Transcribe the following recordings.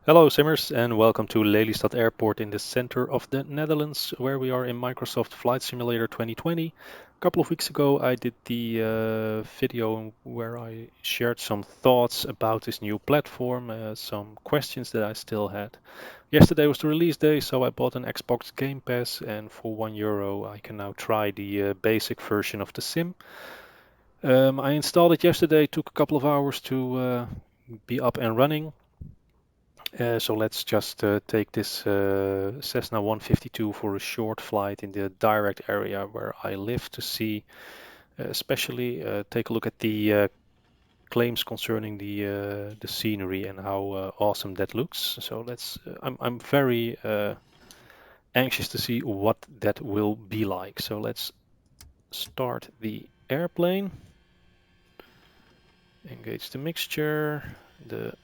Hello Simmers and welcome to Lelystad Airport in the center of the Netherlands, where we are in Microsoft Flight Simulator 2020. A couple of weeks ago I did the video where I shared some thoughts about this new platform, some questions that I still had. Yesterday was the release day, so I bought an Xbox Game Pass, and for €1 I can now try the basic version of the sim. I installed it yesterday, took a couple of hours to be up and running. So let's just take this Cessna 152 for a short flight in the direct area where I live to see, especially take a look at the claims concerning the scenery and how awesome that looks. So I'm very anxious to see what that will be like. So let's start the airplane, engage the mixture, the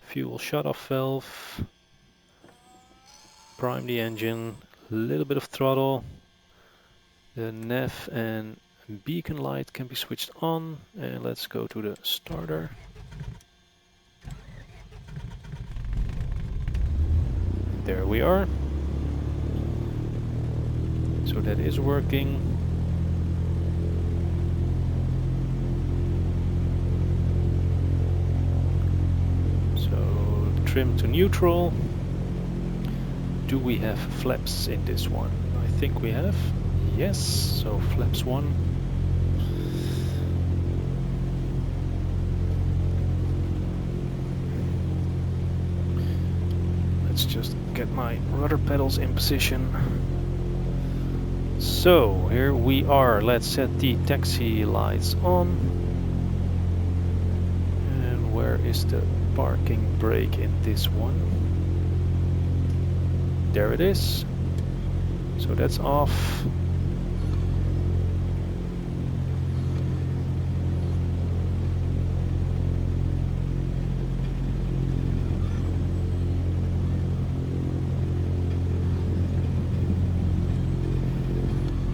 fuel shut-off valve, prime the engine, a little bit of throttle. The nav and beacon light can be switched on, and let's go to the starter. There we are. So that is working. So trim to neutral. Do we have flaps in this one? I think we have. Yes, so flaps 1. Let's just get my rudder pedals in position. So here we are. Let's set the taxi lights on. And where is the parking brake in this one? There it is. So that's off.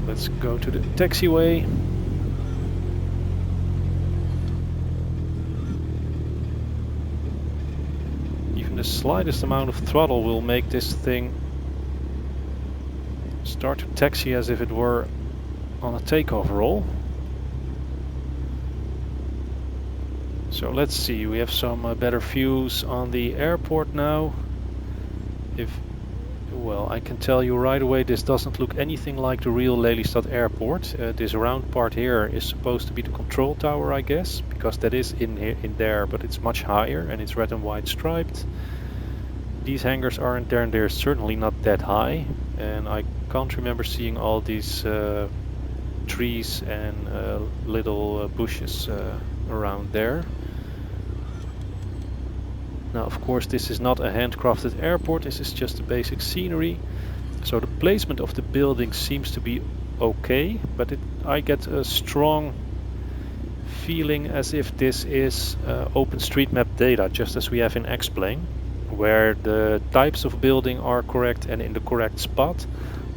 Let's go to the taxiway. Even the slightest amount of throttle will make this thing start to taxi as if it were on a takeoff roll. So let's see, we have some better views on the airport now. Well, I can tell you right away, this doesn't look anything like the real Lelystad Airport. This round part here is supposed to be the control tower, I guess, because that is in there, but it's much higher and it's red and white striped. These hangars aren't there, and they're certainly not that high, and I can't remember seeing all these trees and little bushes around there. Now, of course, this is not a handcrafted airport, this is just the basic scenery. So the placement of the building seems to be okay, but I get a strong feeling as if this is OpenStreetMap data, just as we have in X-Plane, where the types of building are correct and in the correct spot,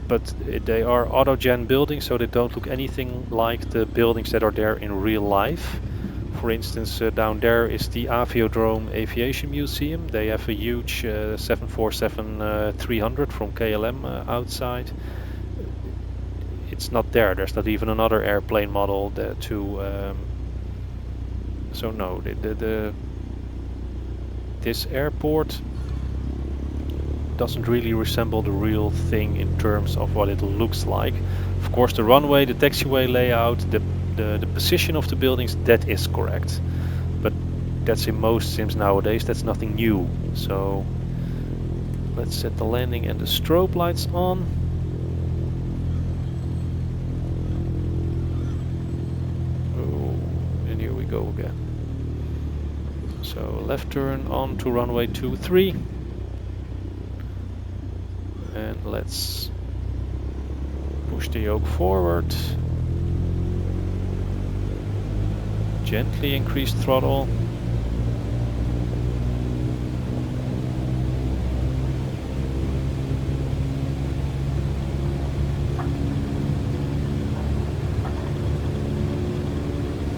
but they are autogen buildings, so they don't look anything like the buildings that are there in real life. For instance, down there is the Aviodrome Aviation Museum. They have a huge 747-300 from KLM outside. It's not there. There's not even another airplane model there so no, this airport doesn't really resemble the real thing in terms of what it looks like. Of course, the runway, the taxiway layout, the position of the buildings, that is correct, but that's in most sims nowadays. That's nothing new. So let's set the landing and the strobe lights on. Oh, and here we go again. So left turn on to runway 23, and let's push the yoke forward. Gently increase throttle.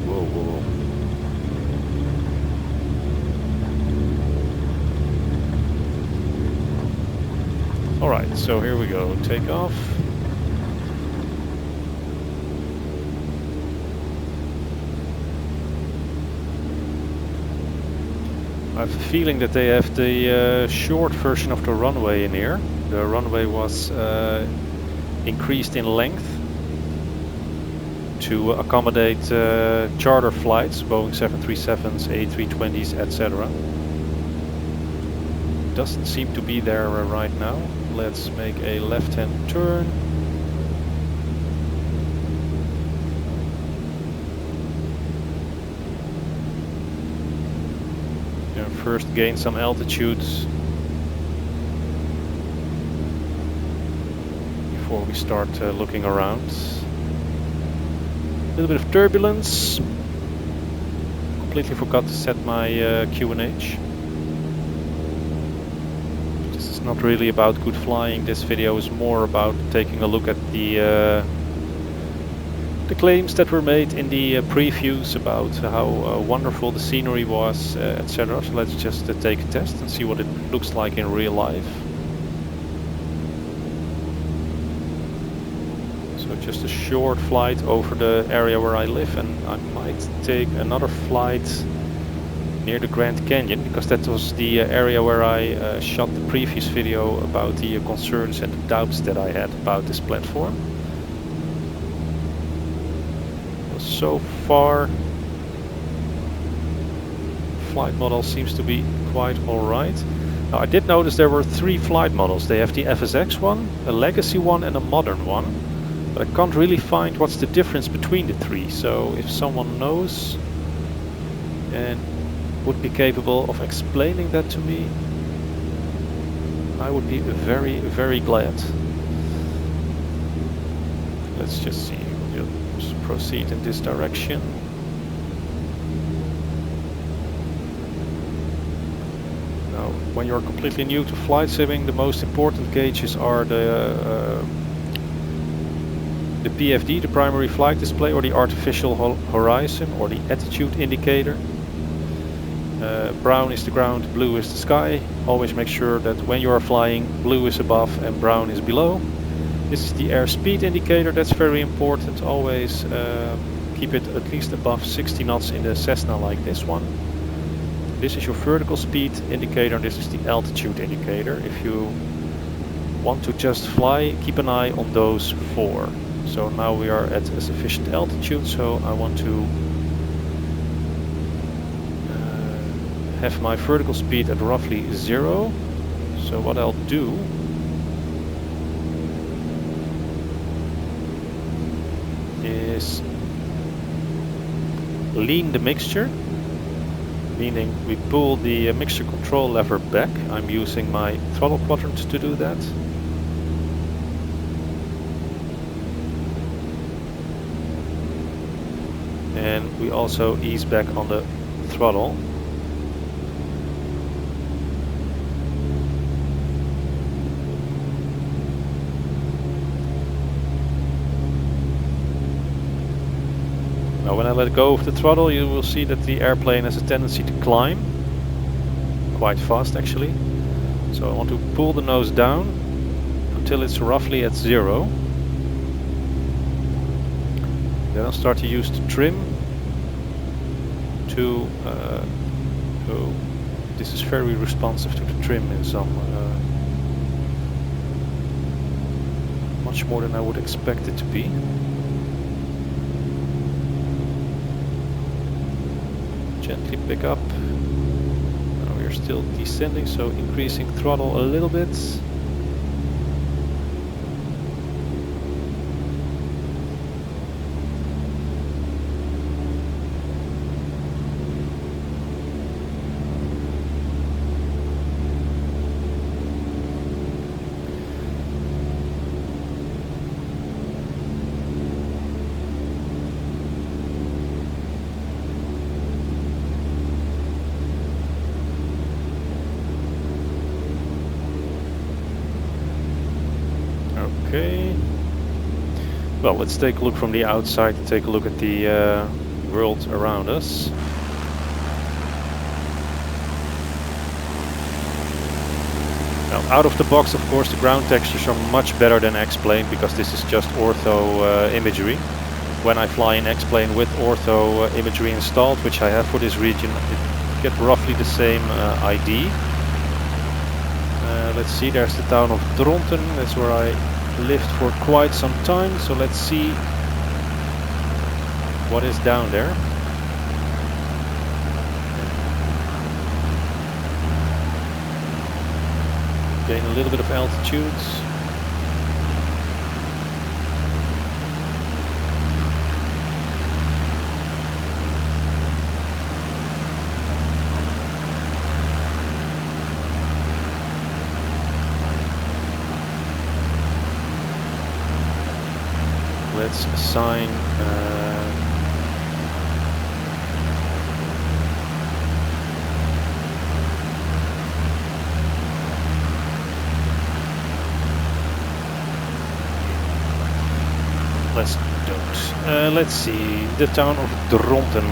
Whoa, whoa, whoa. Alright, so here we go, take off. I have a feeling that they have the short version of the runway in here. The runway was increased in length to accommodate charter flights, Boeing 737s, A320s, etc. Doesn't seem to be there right now. Let's make a left-hand turn. And first gain some altitude before we start looking around. A little bit of turbulence. Completely forgot to set my QNH. This is not really about good flying. This video is more about taking a look at the claims that were made in the previews about how wonderful the scenery was, etc. So let's just take a test and see what it looks like in real life. So just a short flight over the area where I live, and I might take another flight near the Grand Canyon, because that was the area where I shot the previous video about the concerns and the doubts that I had about this platform. So far, flight model seems to be quite alright. Now, I did notice there were 3 flight models. They have the FSX one, a legacy one and a modern one. But I can't really find what's the difference between the 3. So if someone knows and would be capable of explaining that to me, I would be very, very glad. Let's just see. We'll proceed in this direction. Now, when you're completely new to flight simming, the most important gauges are the PFD, the primary flight display, or the artificial horizon, or the attitude indicator. Brown is the ground, blue is the sky. Always make sure that when you are flying, blue is above and brown is below. This is the airspeed indicator. That's very important. Always keep it at least above 60 knots in a Cessna like this one. This is your vertical speed indicator. This is the altitude indicator. If you want to just fly, keep an eye on those 4. So now we are at a sufficient altitude, so I want to have my vertical speed at roughly 0. So what I'll do is lean the mixture, meaning we pull the mixture control lever back. I'm using my throttle quadrant to do that. And we also ease back on the throttle. Now when I let go of the throttle, you will see that the airplane has a tendency to climb quite fast actually. So I want to pull the nose down until it's roughly at 0. Then I'll start to use the trim to this is very responsive to the trim in some much more than I would expect it to be. Gently pick up. Now we are still descending, so increasing throttle a little bit. Okay. Well, let's take a look from the outside and take a look at the world around us. Now, out of the box, of course, the ground textures are much better than X-Plane because this is just ortho imagery. When I fly in X-Plane with ortho imagery installed, which I have for this region, it gets roughly the same ID. Let's see, there's the town of Dronten. That's where I lived for quite some time. So let's see what is down there. Gain a little bit of altitudes. Let's assign let's see, the town of Dronten.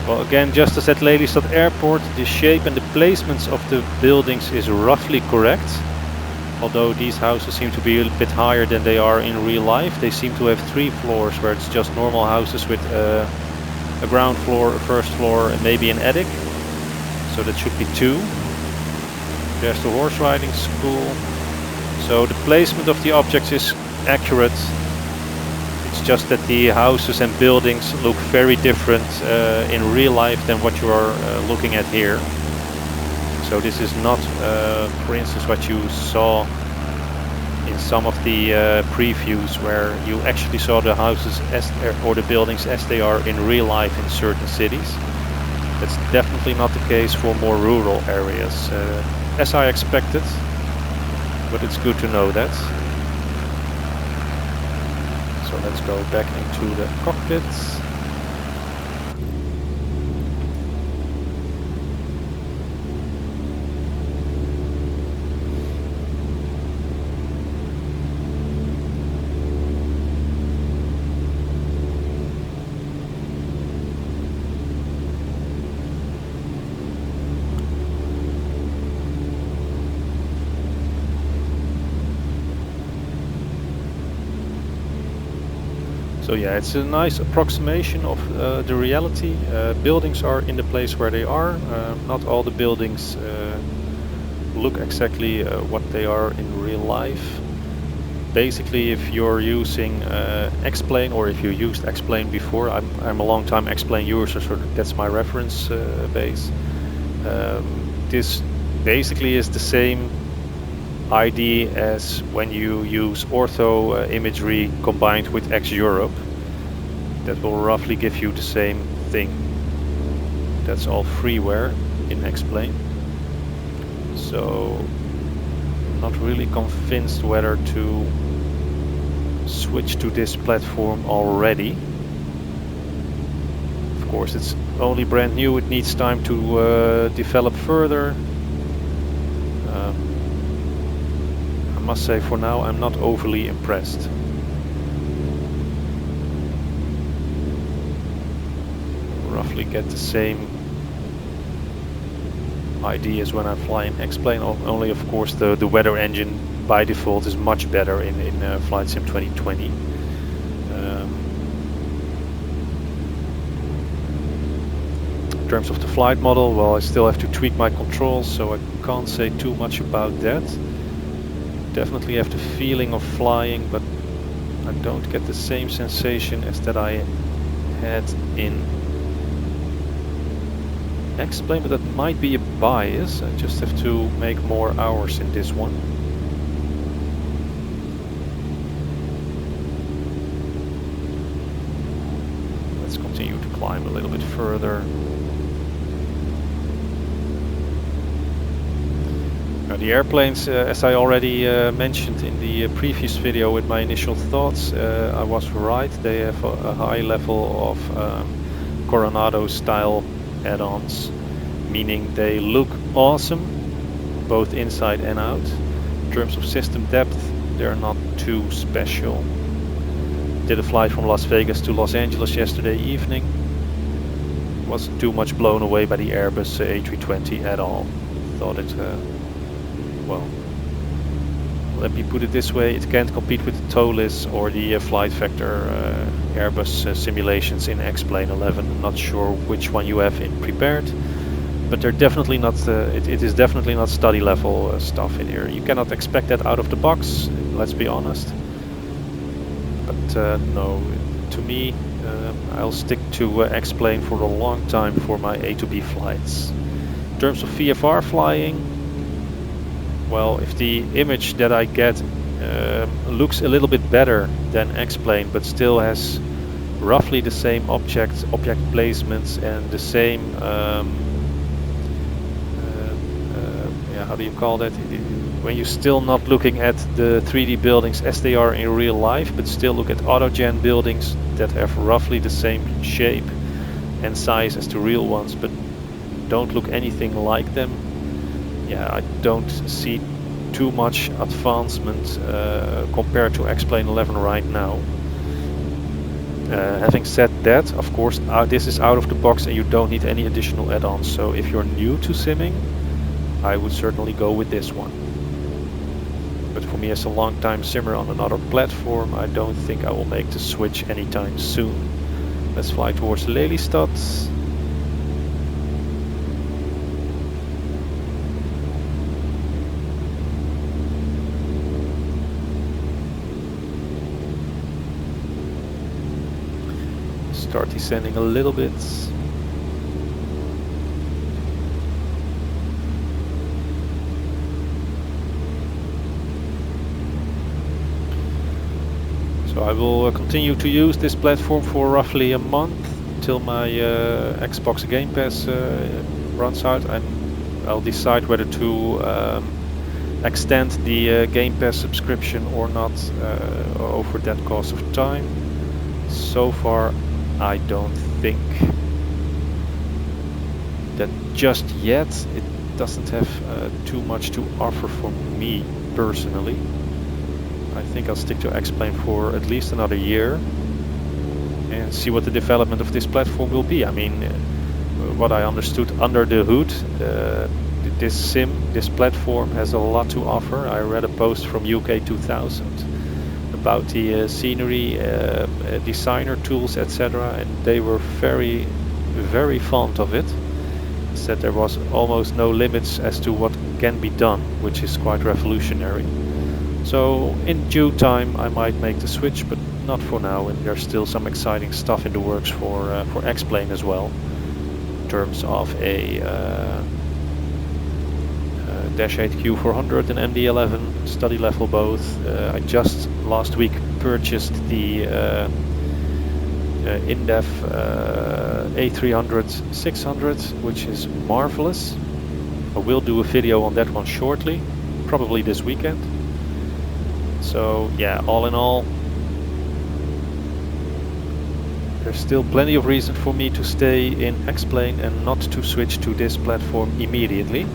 Well, again, just as at Lelystad Airport, the shape and the placements of the buildings is roughly correct. Although these houses seem to be a bit higher than they are in real life. They seem to have 3 floors where it's just normal houses with a ground floor, a first floor, and maybe an attic. So that should be 2. There's the horse riding school. So the placement of the objects is accurate. It's just that the houses and buildings look very different in real life than what you are looking at here. So this is not, for instance, what you saw in some of the previews where you actually saw the houses or the buildings as they are in real life in certain cities. That's definitely not the case for more rural areas, as I expected, but it's good to know that. So let's go back into the cockpit. So yeah, it's a nice approximation of the reality. Buildings are in the place where they are. Not all the buildings look exactly what they are in real life. Basically, if you're using X-Plane, or if you used X-Plane before, I'm a long time X-Plane user, so that's my reference base. This basically is the same ID as when you use ortho imagery combined with X-Europe. That will roughly give you the same thing. That's all freeware in X-Plane. So I'm not really convinced whether to switch to this platform already. Of course, it's only brand new, it needs time to develop further. I must say, for now, I'm not overly impressed. Roughly get the same idea as when I fly in X-Plane, only of course the weather engine by default is much better in Flight Sim 2020. In terms of the flight model, well, I still have to tweak my controls, so I can't say too much about that. Definitely have the feeling of flying, but I don't get the same sensation as that I had in X-Plane, but that might be a bias. I just have to make more hours in this one. Let's continue to climb a little bit further. The airplanes, as I already mentioned in the previous video with my initial thoughts, I was right. They have a high level of Coronado style add-ons, meaning they look awesome. both inside and out. In terms of system depth, they're not too special. Did a flight from Las Vegas to Los Angeles yesterday evening. Wasn't too much blown away by the Airbus A320 at all. Thought it, well, let me put it this way, it can't compete with the TOLIS or the Flight Vector Airbus simulations in X-Plane 11. I'm not sure which one you have prepared, but they're definitely not, it is definitely not study level stuff in here. You cannot expect that out of the box, let's be honest. But no, to me, I'll stick to X-Plane for a long time for my A to B flights. In terms of VFR flying, well, if the image that I get looks a little bit better than X-Plane, but still has roughly the same object placements and the same, yeah, how do you call that? When you're still not looking at the 3D buildings as they are in real life, but still look at autogen buildings that have roughly the same shape and size as the real ones, but don't look anything like them. Yeah, I don't see too much advancement compared to X-Plane 11 right now. Having said that, of course, this is out of the box and you don't need any additional add-ons. So if you're new to simming, I would certainly go with this one. But for me as a long-time simmer on another platform, I don't think I will make the switch anytime soon. Let's fly towards Lelystad. Start descending a little bit. So I will continue to use this platform for roughly a month until my Xbox Game Pass runs out, and I'll decide whether to extend the Game Pass subscription or not over that course of time. So far, I don't think that just yet it doesn't have too much to offer for me personally. I think I'll stick to X-Plane for at least another year and see what the development of this platform will be. I mean, what I understood under the hood, this platform has a lot to offer. I read a post from UK 2000 about the scenery, designer tools, etc., and they were very, very fond of it. Said there was almost no limits as to what can be done, which is quite revolutionary. So in due time I might make the switch, but not for now, and there's still some exciting stuff in the works for X-Plane as well, in terms of a Dash 8 Q400 and MD-11 study level both. I just last week purchased the in-depth A300 600, which is marvelous. I will do a video on that one shortly, probably this weekend. So yeah, all in all, there's still plenty of reason for me to stay in X-Plane and not to switch to this platform immediately.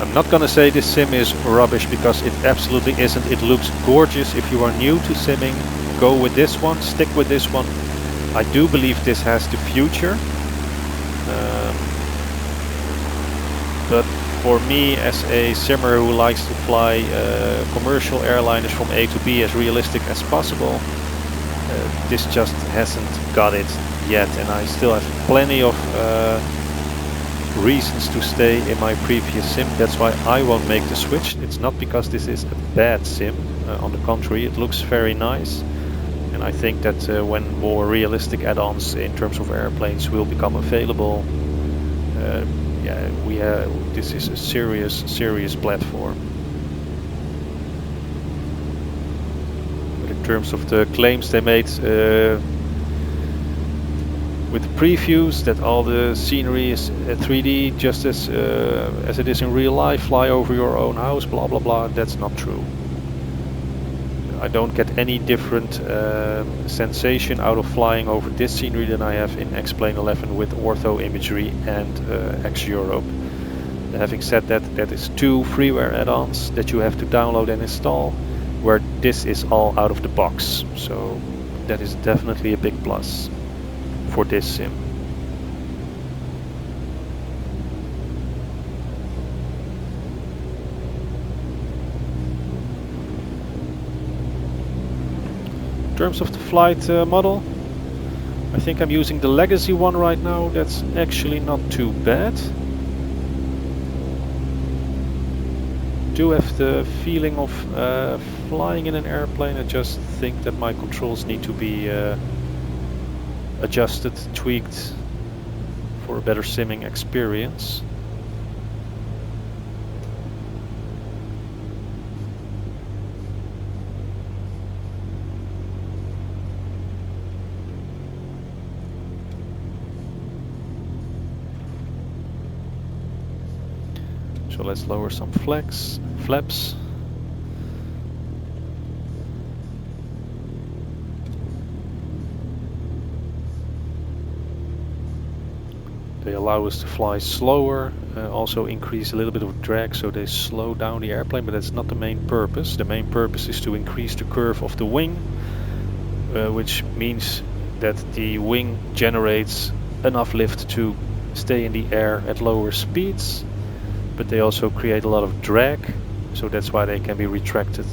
I'm not gonna say this sim is rubbish, because it absolutely isn't. It looks gorgeous. If you are new to simming, go with this one, stick with this one. I do believe this has the future. But for me, as a simmer who likes to fly commercial airliners from A to B as realistic as possible, this just hasn't got it yet, and I still have plenty of reasons to stay in my previous sim. That's why I won't make the switch. It's not because this is a bad sim, on the contrary, it looks very nice, and I think that when more realistic add-ons in terms of airplanes will become available, yeah, this is a serious platform. But in terms of the claims they made, with previews that all the scenery is 3D just as it is in real life, fly over your own house, blah blah blah. That's not true. I don't get any different sensation out of flying over this scenery than I have in X-Plane 11 with ortho imagery and X-Europe. Having said that, that is 2 freeware add-ons that you have to download and install, where this is all out of the box. So that is definitely a big plus for this sim. In terms of the flight model, I think I'm using the legacy one right now. That's actually not too bad. Do have the feeling of flying in an airplane. I just think that my controls need to be adjusted, tweaked for a better simming experience. So let's lower some flaps. They allow us to fly slower, also increase a little bit of drag, so they slow down the airplane, but that's not the main purpose. The main purpose is to increase the curve of the wing, which means that the wing generates enough lift to stay in the air at lower speeds. But they also create a lot of drag, so that's why they can be retracted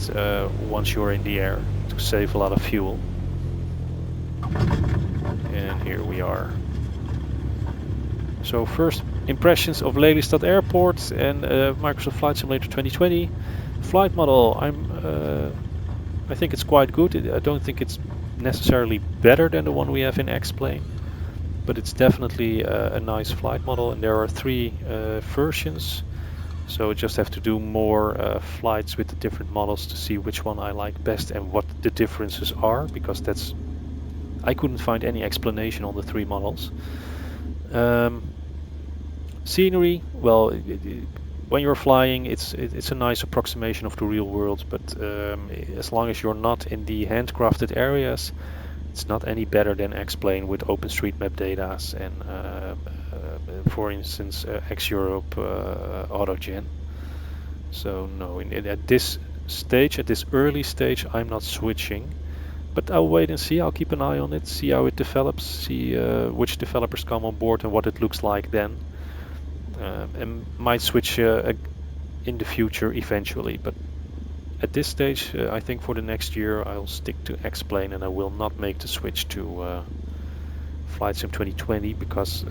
once you're in the air to save a lot of fuel. And here we are. So first impressions of Lelystad Airport and Microsoft Flight Simulator 2020. Flight model, I think it's quite good. I don't think it's necessarily better than the one we have in X-Plane, but it's definitely a nice flight model, and there are 3 versions. So I just have to do more flights with the different models to see which one I like best and what the differences are, because I couldn't find any explanation on the 3 models. Scenery, well, when you're flying, it's a nice approximation of the real world, but as long as you're not in the handcrafted areas, it's not any better than X-Plane with OpenStreetMap data and for instance X-Europe AutoGen. So no, at this stage, at this early stage, I'm not switching, but I'll wait and see. I'll keep an eye on it, see how it develops, see which developers come on board and what it looks like then, and might switch in the future eventually, but at this stage, I think for the next year I'll stick to X-Plane and I will not make the switch to Flight Sim 2020 because,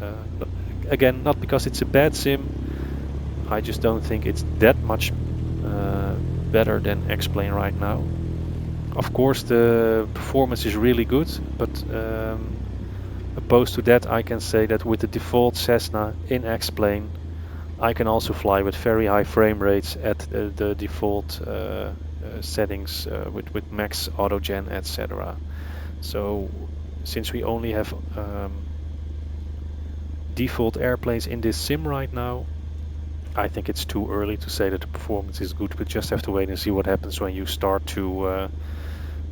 again, not because it's a bad sim, I just don't think it's that much better than X-Plane right now. Of course the performance is really good, but opposed to that I can say that with the default Cessna in X-Plane I can also fly with very high frame rates at the default settings with max autogen, etc. So since we only have default airplanes in this sim right now, I think it's too early to say that the performance is good. We just have to wait and see what happens when you start to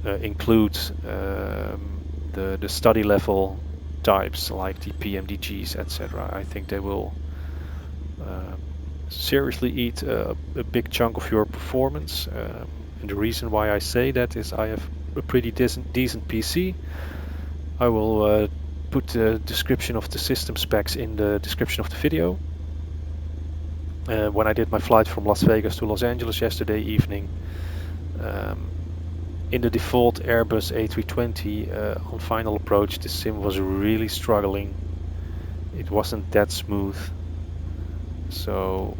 include the study level types like the PMDGs, etc. I think they will seriously eat a big chunk of your performance, and the reason why I say that is I have a pretty decent PC. I will put the description of the system specs in the description of the video. When I did my flight from Las Vegas to Los Angeles yesterday evening, in the default Airbus A320 on final approach, the sim was really struggling. It wasn't that smooth. So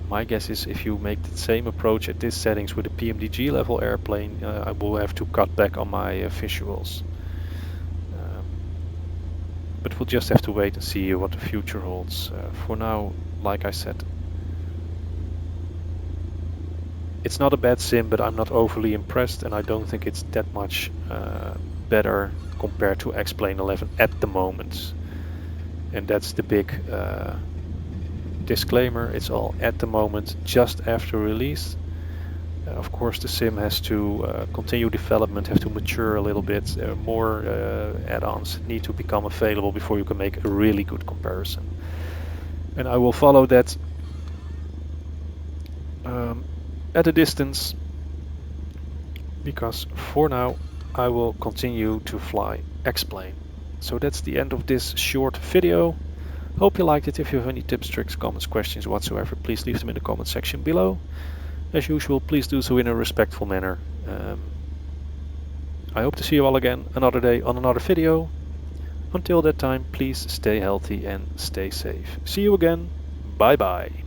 my guess is if you make the same approach at these settings with a PMDG level airplane, I will have to cut back on my visuals. But we'll just have to wait and see what the future holds. For now, like I said, it's not a bad sim, but I'm not overly impressed, and I don't think it's that much better compared to X-Plane 11 at the moment. And that's the big disclaimer. It's all at the moment just after release. Of course, the sim has to continue development, have to mature a little bit. More add-ons need to become available before you can make a really good comparison. And I will follow that at a distance, because for now I will continue to fly X-Plane. So that's the end of this short video. Hope you liked it. If you have any tips, tricks, comments, questions whatsoever, please leave them in the comment section below. As usual, please do so in a respectful manner. I hope to see you all again another day on another video. Until that time, please stay healthy and stay safe. See you again. Bye bye.